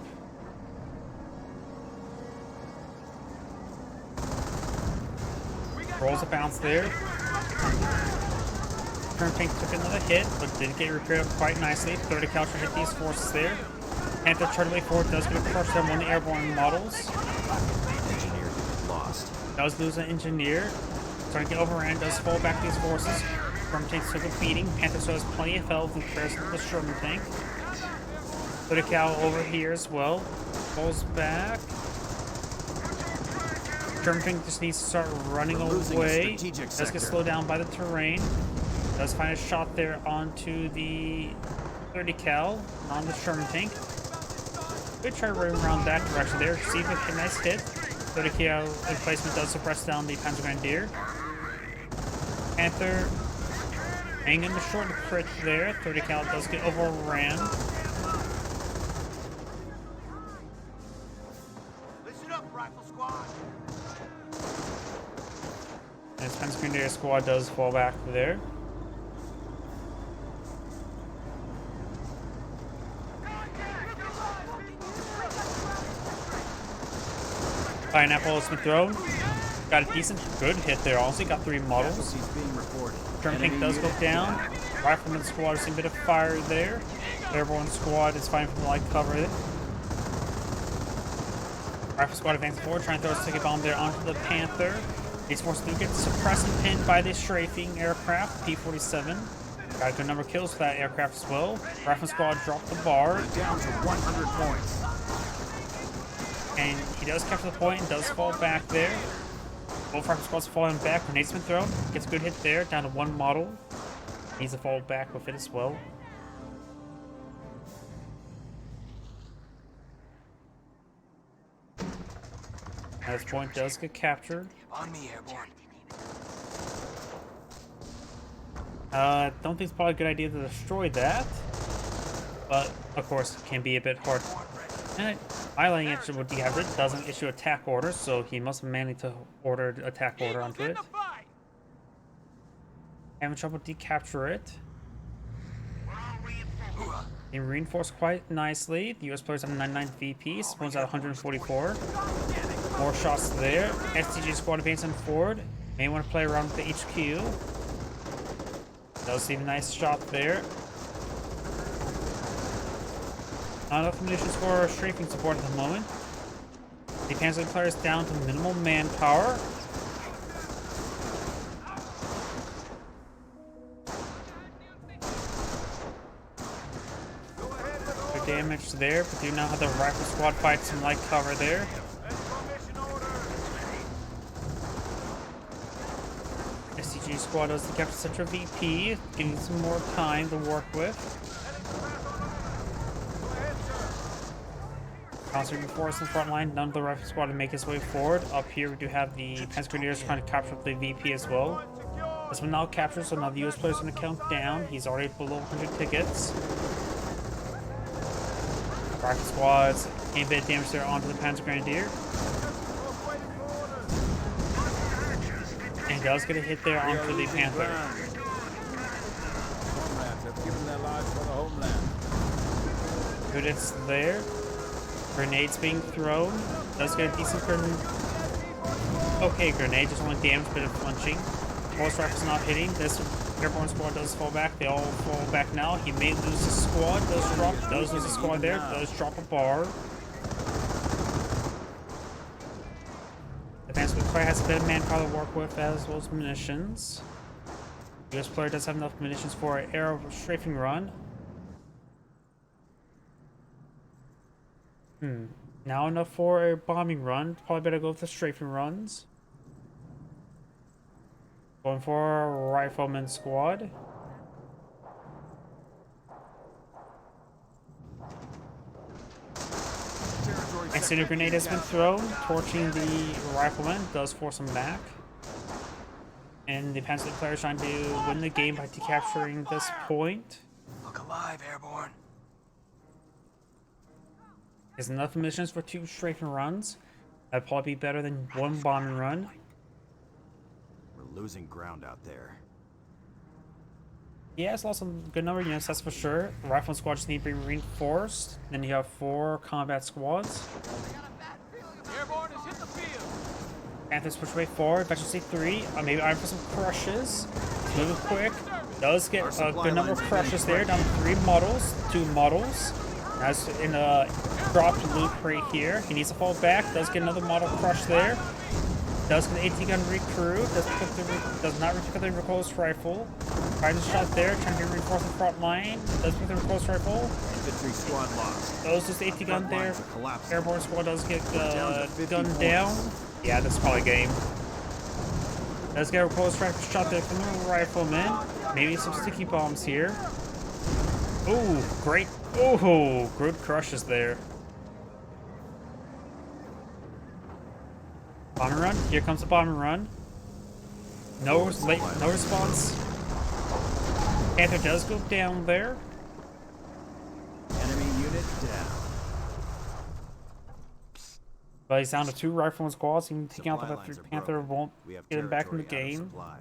Rolls a bounce there. Turn Tank took another hit, but did get repaired up quite nicely. 30 cal to hit these forces there. Panther charged way forward, does get a crush on one of the airborne models. Engineer lost. Does lose an engineer. Starting to get overran, does fall back these forces. Sherman Tank took a beating. Panther still has plenty of health in comparison to the Sherman Tank. 30 cal over here as well. Falls back. Sherman Tank just needs to start running Losing a away. strategic Does get sector. slowed down by the terrain. Does find a shot there onto the 30 cal on the Sherman Tank. Could try running around that direction there. Receive a nice hit. 30 cal replacement does suppress down the Panzer Grenadier. Panther hanging the short crit there. 30 cal does get overran. Listen up, rifle squad. And his Panzer Grenadier squad does fall back there. Pineapple has been thrown. Got a decent, good hit there. Also got 3 models. Casualties being reported. Sherman Tank does go down. Rifleman squad is seeing a bit of fire there. Airborne squad is fighting from the light cover. Rifle squad advances forward, trying to throw a sticky bomb there onto the Panther. These forces do get suppressed and pinned by this strafing aircraft, P-47. Got a good number of kills for that aircraft as well. Rifle squad dropped the bar. Down to 100 points. And he does capture the point and does fall back there. Both rifle squads falling back. Grenade's been thrown. Gets a good hit there. Down to 1 model. Needs to fall back with it as well. This point does get captured. On me, airborne. Don't think it's probably a good idea to destroy that. But, of course, it can be a bit hard. And highlighting it with Diablo doesn't issue attack orders, so he must have managed to order attack order onto it. Having trouble decapture it. They reinforced quite nicely. The US players have 99 VP, Spawn's at 144. More shots there. STG squad advancing forward. May want to play around with the HQ. Does see a nice shot there. Not enough munitions for strafing support at the moment. The Panzer players down to minimal manpower. Good damage there, but do now have the rifle squad fight some light cover there. STG squad does the capture central VP, giving some more time to work with. Constantly reinforcing the front line, none of the rifle squad to make its way forward. Up here we do have the Panzer Grenadiers trying to capture up the VP as well. This one now captured, so now the US player's going to count down. He's already below 100 tickets. Rifle squads gain a bit of damage there onto the Panzer Grenadier. And does get a hit there onto the Panther. Comrades have given their lives for the homeland. Good hits there. Grenades being thrown. Does get a decent okay grenade, just only damage, bit of flinching. Most rifles not hitting. This airborne squad does fall back. They all fall back now. He may lose his squad. Does lose a squad there. Does drop a bar. Advanced player has a bit of manpower to work with as well as munitions. US player does have enough munitions for an air strafing run. Now enough for a bombing run. Probably better go with the strafing runs. Going for a rifleman squad. Incendiary grenade has been thrown, torching the rifleman. Does force him back. And the Panzer player is trying to win the game by decapturing this point. Look alive, airborne. There's enough munitions for 2 strafing runs. That'd probably be better than 1 bombing run. We're losing ground out there. Yeah, it's lost some good number of units, that's for sure. Rifle squad just need to be reinforced. Then you have 4 combat squads. Airborne has hit the field. Panthers push way forward. Eventually 3. Maybe I'm for some crushes. Moving quick. Does get a good number of crushes there. Down to 3 models. 2 models. As in a dropped loot right here. He needs to fall back. Does get another model crush there. Does get the AT gun recruit. Does not pick up the recoilless rifle. Finds a shot there. Trying to reinforce the front line. Does pick the recoilless rifle. Infantry squad lost. Does the AT gun there. Airborne squad does get gunned down. Yeah, that's probably game. Does get a recoilless rifle shot there from the rifleman. Maybe some sticky bombs here. Ooh, great. Oh, good crushes there. Bomber run. Here comes the bomber run. No response. Panther does go down there. Enemy unit down. But he's down to 2 rifleman squads. Even taking out Supply the lines are Panther broken. won't We have get him back in the territory out of game. supply.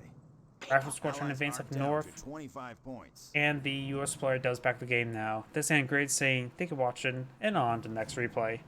Rifle squad trying to Allies advance are up down north. to 25 points. And the US player does back the game now. This ain't great saying, thank you for watching, and on to the next replay.